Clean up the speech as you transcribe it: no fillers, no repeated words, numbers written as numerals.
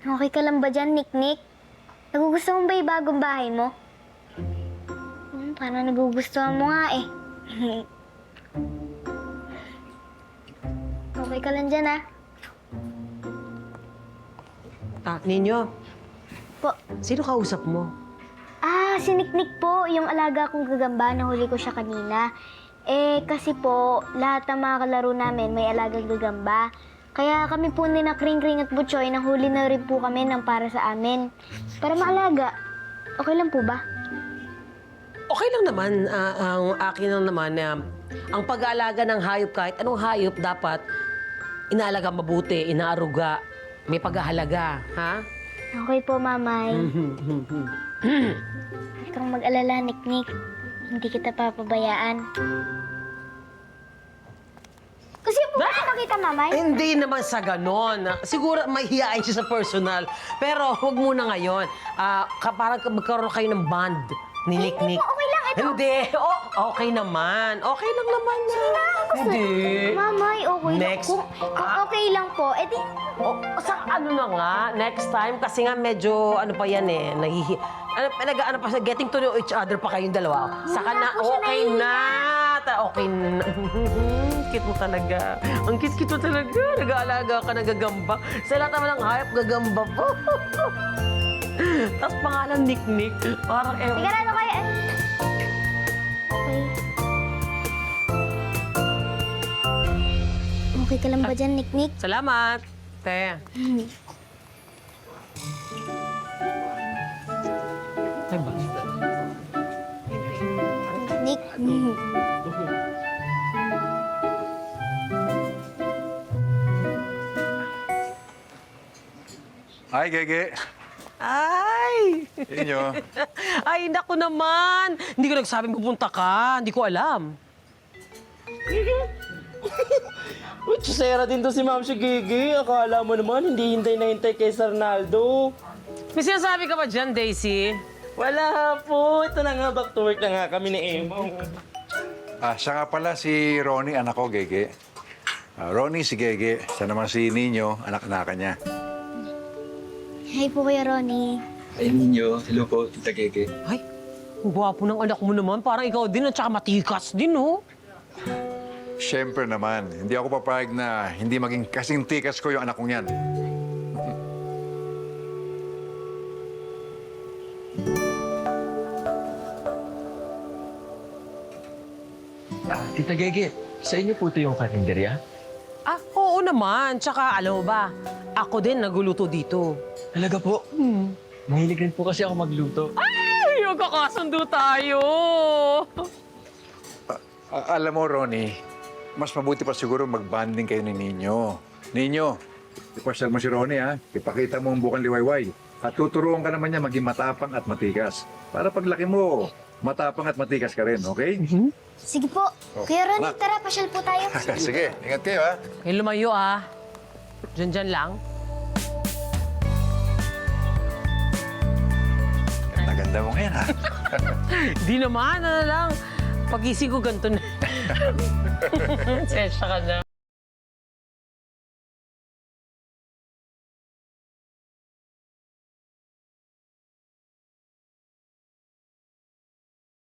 Okay ka lang ba dyan, Nick? Nagugustuhan mo ba yung bagong bahay mo? Parang nagugustuhan mo nga eh. Okay ka lang dyan, ah. Ninyo, Po. sino kausap mo? Si Nick po, yung alaga kong gagamba, nahuli ko siya kanina. Kasi po, lahat ng mga kalaro namin may alagang gagamba. Kaya kami po ni na Kring Kring at Butchoy, nahuli na rin po kami ng para sa amin. Para maalaga. Okay lang po ba? Okay lang naman. Ang akin lang naman na ang pag-aalaga ng hayop, kahit anong hayop, dapat inaalaga mabuti, inaaruga, may paghahalaga, ha? Okay po, Mamay. Huwag kang mag-alala, Nick. Hindi kita papabayaan. Kasi po ba nakita, Mamay? Hindi naman sa ganon. Siguro mahihiyain siya sa personal. Pero huwag muna ngayon. Parang magkaroon kayo ng bond ni Nick. Hindi po, okay lang. Ito. Hindi. Okay naman. Okay lang naman. Hindi. Mamay, okay lang. Next. Kung okay lang po, edi... Sa ano na nga, next time, kasi nga medyo, ano pa yan eh, ano pa, getting to know each other pa kayong dalawa. Saka na, ako siya okay na. Okay na. Cute mo talaga. Ang cute mo talaga. Nag-aalaga ka, nagagamba. Sa lahat naman ng hayop, gagamba po. Tapos pangalan, Nick. Parang Sigurado kayo. Okay. Okay ka lang ba dyan, Nick? Salamat. Te. Ay ba? Nick. Hi, Gege. Ay! Inyo. Ay, naku naman! Hindi ko nagsabing pupunta ka. Hindi ko alam. Sera din to si Ma'am si Gigi. Akala mo naman, hindi hintay na hintay kay Sir Naldo. May sinasabi ka ba dyan, Daisy? Wala po. Ito na nga, back to work na nga kami ni Emo. Siya nga pala si Ronnie, anak ko, Gege. Ronnie, si Gege. Siya naman si Nino, anak-anakan niya. Hi po, Kuya Ronnie. Ay, ninyo. Hello po, Tita Gege. Ay, ang gwapo ng anak mo naman. Parang ikaw din at saka matikas din, oh. Siyempre naman, hindi ako papayag na hindi maging kasing tikas ko yung anak kong yan. Tita Gege, sa inyo po ito yung karinderya? Oo naman. Tsaka, alam mo ba, ako din nagluluto dito. Talaga po? Mahilig rin po kasi ako magluto. Ay, magkakasundo tayo. Alam mo, Ronnie, mas mabuti pa siguro mag-bonding kayo ni Nino. Nino, ipasyal mo si Ronnie, ha? Ipakita mo ang bukang liwayway. At tuturuan ka naman niya maging matapang at matikas. Para paglaki mo, matapang at matikas ka rin, okay? Sige po. Kuya Ronnie, tara, pasyal po tayo. Sige, ingat kayo, ha? Kayo lumayo, ah. Diyan lang. Ganda mo ngayon, ha? Di naman, ano lang. Pag-ising ko ganito na. Sensya ka na.